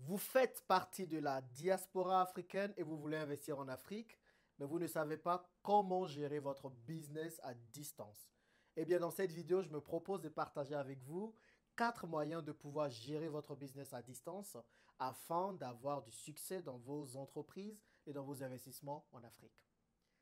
Vous faites partie de la diaspora africaine et vous voulez investir en Afrique, mais vous ne savez pas comment gérer votre business à distance. Eh bien, dans cette vidéo, je me propose de partager avec vous 4 moyens de pouvoir gérer votre business à distance afin d'avoir du succès dans vos entreprises et dans vos investissements en Afrique.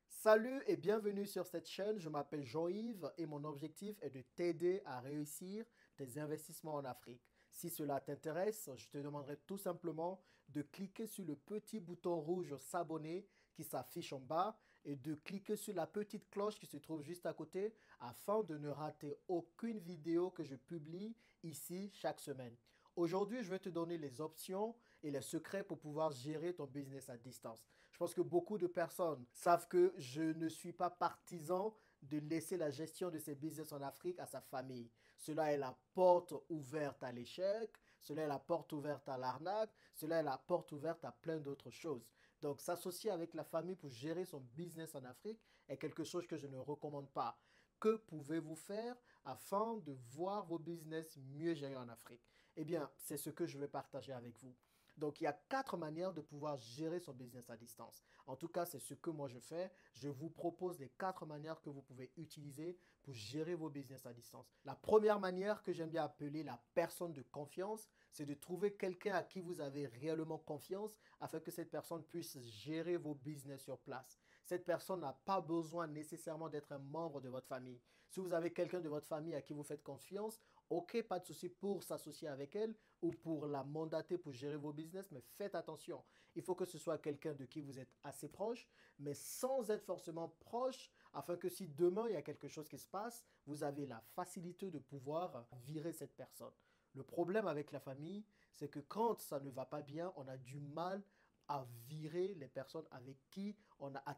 Salut et bienvenue sur cette chaîne, je m'appelle Jean-Yves et mon objectif est de t'aider à réussir tes investissements en Afrique. Si cela t'intéresse, je te demanderai tout simplement de cliquer sur le petit bouton rouge s'abonner qui s'affiche en bas et de cliquer sur la petite cloche qui se trouve juste à côté afin de ne rater aucune vidéo que je publie ici chaque semaine. Aujourd'hui, je vais te donner les options et les secrets pour pouvoir gérer ton business à distance. Je pense que beaucoup de personnes savent que je ne suis pas partisan de laisser la gestion de ses business en Afrique à sa famille. Cela est la porte ouverte à l'échec, cela est la porte ouverte à l'arnaque, cela est la porte ouverte à plein d'autres choses. Donc, s'associer avec la famille pour gérer son business en Afrique est quelque chose que je ne recommande pas. Que pouvez-vous faire afin de voir vos business mieux gérés en Afrique? Eh bien, c'est ce que je vais partager avec vous. Donc, il y a 4 manières de pouvoir gérer son business à distance. En tout cas, c'est ce que moi je fais. Je vous propose les 4 manières que vous pouvez utiliser pour gérer vos business à distance. La première manière que j'aime bien appeler la personne de confiance, c'est de trouver quelqu'un à qui vous avez réellement confiance afin que cette personne puisse gérer vos business sur place. Cette personne n'a pas besoin nécessairement d'être un membre de votre famille. Si vous avez quelqu'un de votre famille à qui vous faites confiance, ok, pas de souci pour s'associer avec elle ou pour la mandater pour gérer vos business, mais faites attention. Il faut que ce soit quelqu'un de qui vous êtes assez proche, mais sans être forcément proche, afin que si demain il y a quelque chose qui se passe, vous avez la facilité de pouvoir virer cette personne. Le problème avec la famille, c'est que quand ça ne va pas bien, on a du mal à virer les personnes à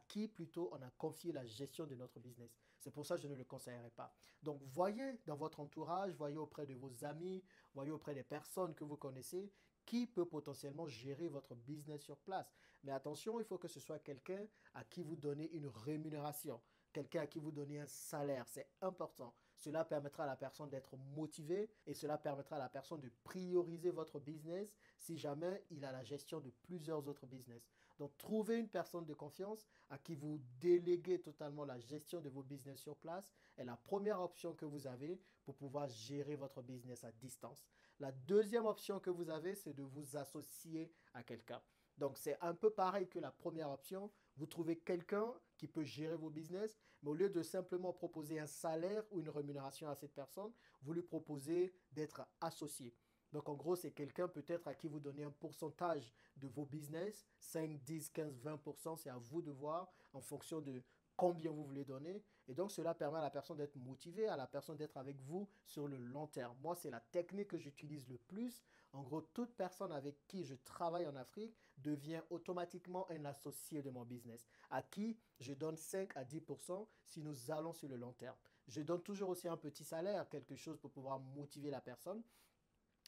qui plutôt on a confié la gestion de notre business. C'est pour ça que je ne le conseillerais pas. Donc, voyez dans votre entourage, voyez auprès de vos amis, voyez auprès des personnes que vous connaissez qui peut potentiellement gérer votre business sur place. Mais attention, il faut que ce soit quelqu'un à qui vous donnez une rémunération, quelqu'un à qui vous donnez un salaire. C'est important. Cela permettra à la personne d'être motivée et cela permettra à la personne de prioriser votre business si jamais il a la gestion de plusieurs autres business. Donc, trouvez une personne de confiance à qui vous déléguez totalement la gestion de vos business sur place est la première option que vous avez pour pouvoir gérer votre business à distance. La deuxième option que vous avez, c'est de vous associer à quelqu'un. Donc, c'est un peu pareil que la première option. Vous trouvez quelqu'un qui peut gérer vos business, mais au lieu de simplement proposer un salaire ou une rémunération à cette personne, vous lui proposez d'être associé. Donc, en gros, c'est quelqu'un peut-être à qui vous donnez un pourcentage de vos business, 5, 10, 15, 20%, c'est à vous de voir en fonction de combien vous voulez donner. Et donc, cela permet à la personne d'être motivée, à la personne d'être avec vous sur le long terme. Moi, c'est la technique que j'utilise le plus. En gros, toute personne avec qui je travaille en Afrique devient automatiquement un associé de mon business, à qui je donne 5 à 10% si nous allons sur le long terme. Je donne toujours aussi un petit salaire, quelque chose pour pouvoir motiver la personne.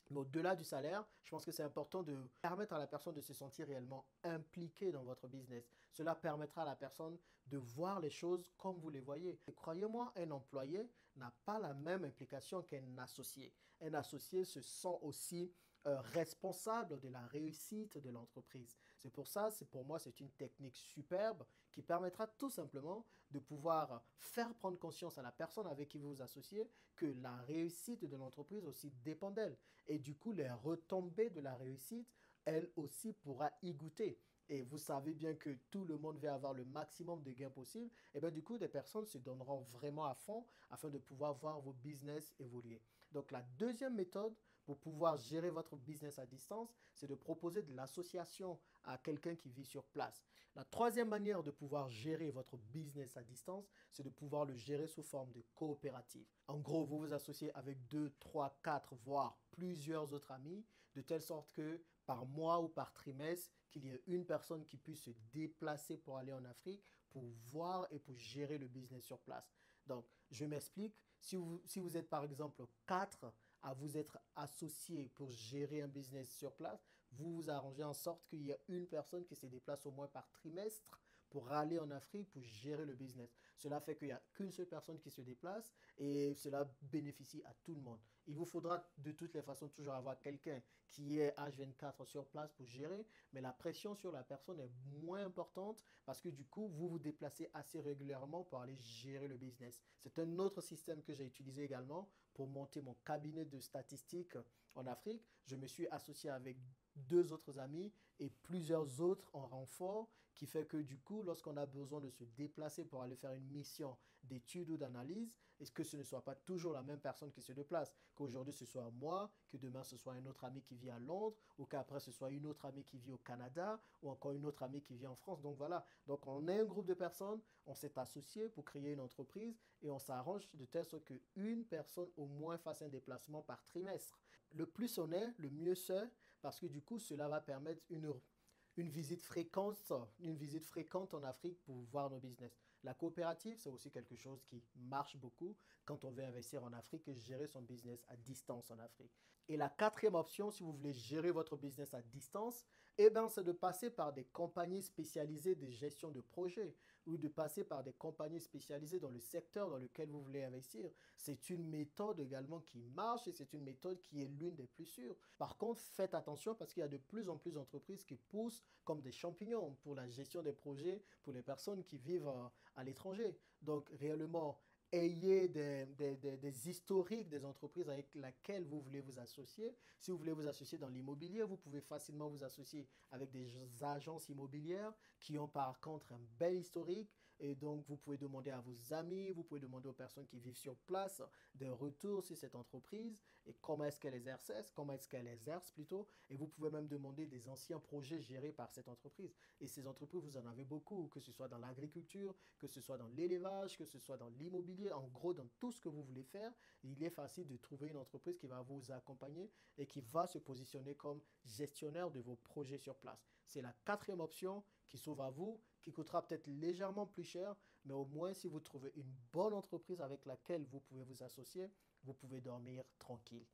Mais au-delà du salaire, je pense que c'est important de permettre à la personne de se sentir réellement impliquée dans votre business. Cela permettra à la personne de voir les choses comme vous les voyez. Et croyez-moi, un employé n'a pas la même implication qu'un associé. Un associé se sent aussi responsable de la réussite de l'entreprise. C'est pour ça, pour moi, c'est une technique superbe qui permettra tout simplement de pouvoir faire prendre conscience à la personne avec qui vous vous associez que la réussite de l'entreprise aussi dépend d'elle. Et du coup, les retombées de la réussite, elle aussi pourra y goûter. Et vous savez bien que tout le monde veut avoir le maximum de gains possible. Et bien du coup, des personnes se donneront vraiment à fond afin de pouvoir voir vos business évoluer. Donc la deuxième méthode pour pouvoir gérer votre business à distance, c'est de proposer de l'association à quelqu'un qui vit sur place. La troisième manière de pouvoir gérer votre business à distance, c'est de pouvoir le gérer sous forme de coopérative. En gros, vous vous associez avec 2, 3, 4, voire plusieurs autres amis, de telle sorte que par mois ou par trimestre, qu'il y ait une personne qui puisse se déplacer pour aller en Afrique, pour voir et pour gérer le business sur place. Donc, je m'explique. Si vous êtes par exemple 4 à vous être associés pour gérer un business sur place, vous vous arrangez en sorte qu'il y a une personne qui se déplace au moins par trimestre pour aller en Afrique pour gérer le business. Cela fait qu'il n'y a qu'une seule personne qui se déplace et cela bénéficie à tout le monde. Il vous faudra de toutes les façons toujours avoir quelqu'un qui est H24 sur place pour gérer, mais la pression sur la personne est moins importante parce que du coup, vous vous déplacez assez régulièrement pour aller gérer le business. C'est un autre système que j'ai utilisé également pour monter mon cabinet de statistiques en Afrique. Je me suis associé avec deux autres amis et plusieurs autres en renfort qui fait que du coup, lorsqu'on a besoin de se déplacer pour aller faire une mission d'étude ou d'analyse, est-ce que ce ne soit pas toujours la même personne qui se déplace, qu'aujourd'hui ce soit moi, que demain ce soit un autre ami qui vit à Londres, ou qu'après ce soit une autre amie qui vit au Canada, ou encore une autre amie qui vit en France. Donc voilà, donc on est un groupe de personnes, on s'est associé pour créer une entreprise et on s'arrange de telle sorte qu'une personne au moins fasse un déplacement par trimestre. Le plus on est, le mieux c'est, parce que du coup cela va permettre une une visite fréquente en Afrique pour voir nos business. La coopérative, c'est aussi quelque chose qui marche beaucoup quand on veut investir en Afrique et gérer son business à distance en Afrique. Et la quatrième option, si vous voulez gérer votre business à distance, eh ben, c'est de passer par des compagnies spécialisées de gestion de projets ou de passer par des compagnies spécialisées dans le secteur dans lequel vous voulez investir. C'est une méthode également qui marche et c'est une méthode qui est l'une des plus sûres. Par contre, faites attention parce qu'il y a de plus en plus d'entreprises qui poussent comme des champignons pour la gestion des projets pour les personnes qui vivent à l'étranger. Donc, réellement, ayez des historiques des entreprises avec lesquelles vous voulez vous associer. Si vous voulez vous associer dans l'immobilier, vous pouvez facilement vous associer avec des agences immobilières qui ont par contre un bel historique. Et donc, vous pouvez demander à vos amis, vous pouvez demander aux personnes qui vivent sur place des retours sur cette entreprise et comment est-ce qu'elle exerce plutôt. Et vous pouvez même demander des anciens projets gérés par cette entreprise. Et ces entreprises, vous en avez beaucoup, que ce soit dans l'agriculture, que ce soit dans l'élevage, que ce soit dans l'immobilier, en gros, dans tout ce que vous voulez faire, il est facile de trouver une entreprise qui va vous accompagner et qui va se positionner comme gestionnaire de vos projets sur place. C'est la quatrième option qui s'ouvre à vous, qui coûtera peut-être légèrement plus cher, mais au moins si vous trouvez une bonne entreprise avec laquelle vous pouvez vous associer, vous pouvez dormir tranquille.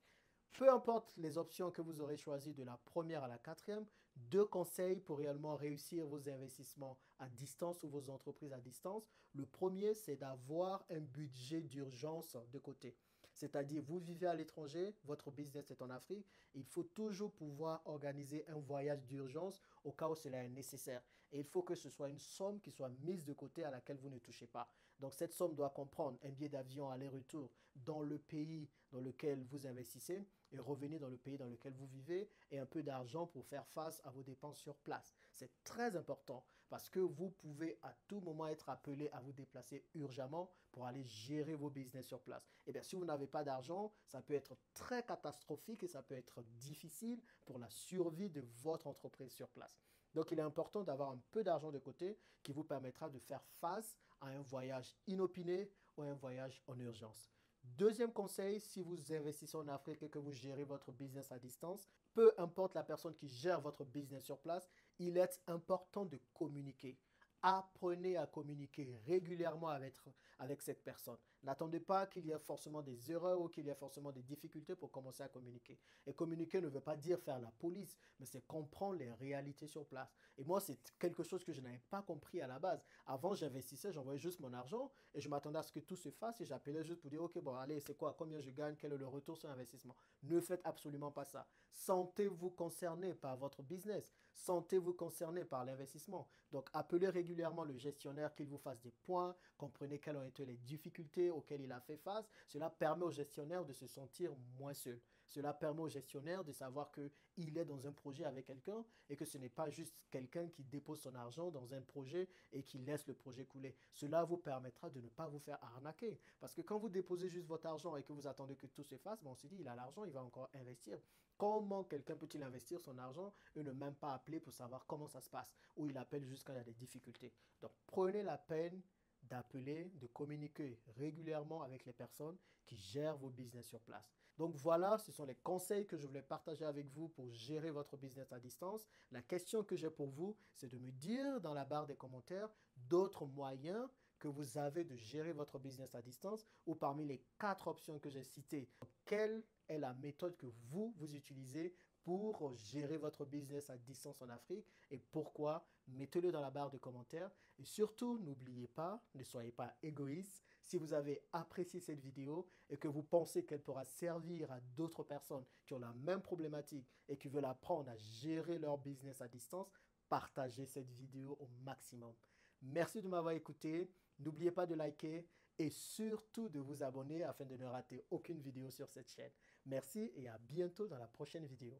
Peu importe les options que vous aurez choisies de la première à la quatrième, deux conseils pour réellement réussir vos investissements à distance ou vos entreprises à distance. Le premier, c'est d'avoir un budget d'urgence de côté. C'est-à-dire, vous vivez à l'étranger, votre business est en Afrique, il faut toujours pouvoir organiser un voyage d'urgence au cas où cela est nécessaire. Et il faut que ce soit une somme qui soit mise de côté à laquelle vous ne touchez pas. Donc cette somme doit comprendre un billet d'avion aller-retour dans le pays dans lequel vous investissez et revenir dans le pays dans lequel vous vivez et un peu d'argent pour faire face à vos dépenses sur place. C'est très important parce que vous pouvez à tout moment être appelé à vous déplacer urgemment pour aller gérer vos business sur place. Et bien si vous n'avez pas d'argent, ça peut être très catastrophique et ça peut être difficile pour la survie de votre entreprise sur place. Donc il est important d'avoir un peu d'argent de côté qui vous permettra de faire face à un voyage inopiné ou un voyage en urgence. Deuxième conseil, si vous investissez en Afrique et que vous gérez votre business à distance, peu importe la personne qui gère votre business sur place, il est important de communiquer. Apprenez à communiquer régulièrement avec cette personne. N'attendez pas qu'il y ait forcément des erreurs ou qu'il y ait forcément des difficultés pour commencer à communiquer. Et communiquer ne veut pas dire faire la police, mais c'est comprendre les réalités sur place. Et moi, c'est quelque chose que je n'avais pas compris à la base. Avant, j'investissais, j'envoyais juste mon argent et je m'attendais à ce que tout se fasse et j'appelais juste pour dire, OK, bon, allez, c'est quoi, combien je gagne, quel est le retour sur investissement. Ne faites absolument pas ça. Sentez-vous concerné par votre business. Sentez-vous concerné par l'investissement. Donc, appelez régulièrement le gestionnaire qu'il vous fasse des points, comprenez quelles ont été les difficultés auxquelles il a fait face. Cela permet au gestionnaire de se sentir moins seul. Cela permet au gestionnaire de savoir qu'il est dans un projet avec quelqu'un et que ce n'est pas juste quelqu'un qui dépose son argent dans un projet et qui laisse le projet couler. Cela vous permettra de ne pas vous faire arnaquer. Parce que quand vous déposez juste votre argent et que vous attendez que tout se fasse, on se dit, il a l'argent, il va encore investir. Comment quelqu'un peut-il investir son argent et ne même pas appeler pour savoir comment ça se passe? Ou il appelle juste quand il y a des difficultés. Donc prenez la peine d'appeler, de communiquer régulièrement avec les personnes qui gèrent vos business sur place. Donc voilà, ce sont les conseils que je voulais partager avec vous pour gérer votre business à distance. La question que j'ai pour vous, c'est de me dire dans la barre des commentaires d'autres moyens que vous avez de gérer votre business à distance ou parmi les 4 options que j'ai citées, quelle est la méthode que vous utilisez pour gérer votre business à distance en Afrique et pourquoi, mettez-le dans la barre de commentaires. Et surtout, n'oubliez pas, ne soyez pas égoïste. Si vous avez apprécié cette vidéo et que vous pensez qu'elle pourra servir à d'autres personnes qui ont la même problématique et qui veulent apprendre à gérer leur business à distance, partagez cette vidéo au maximum. Merci de m'avoir écouté. N'oubliez pas de liker et surtout de vous abonner afin de ne rater aucune vidéo sur cette chaîne. Merci et à bientôt dans la prochaine vidéo.